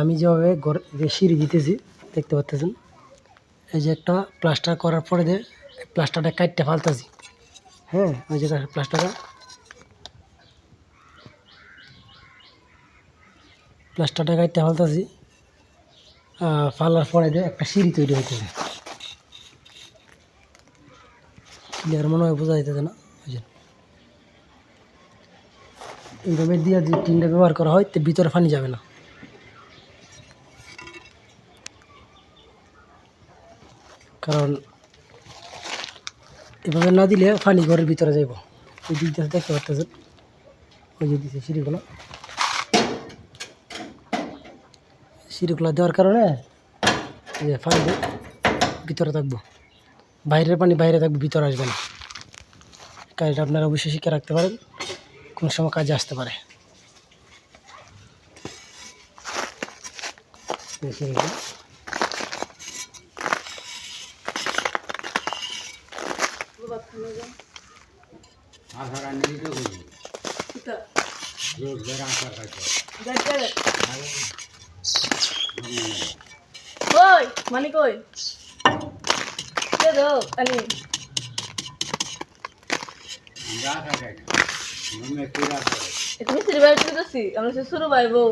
আমি যেভাবে সিঁড়ি দিতেছি দেখতে পাচ্ছেন, এই যে একটা প্লাস্টার করার পরে যে প্লাস্টারটা কাটতে ফালতাছি। হ্যাঁ, ওই যে প্লাস্টারটা কাটতে ফালতাছি, ফালার পরে যে একটা সিঁড়ি তৈরি হইতেছে। ক্লিয়ার মনে হয় বোঝা যাইতেছে না? ওই যে এইভাবে দিয়ে যদি টিনটা ব্যবহার করা হয় তো ভিতরে পানি যাবে না, কারণ এভাবে না দিলে পানি ঘরের ভিতরে যাইব। ওই দিক দিয়ে দেখতে পাচ্ছেন, ওই যে দিচ্ছে সিঁড়িগুলো দেওয়ার কারণে এই যে পানি ভিতরে থাকবো, বাইরের পানি বাইরে থাকবে, ভিতরে আসবে না। কাজটা আপনারা অবশ্যই শিখে রাখতে পারেন, কোন সময় কাজে আসতে পারে। কই মানে কই দে আনি তুমি সিরিয়াল করতেছি আমরা শুরু পাইবো।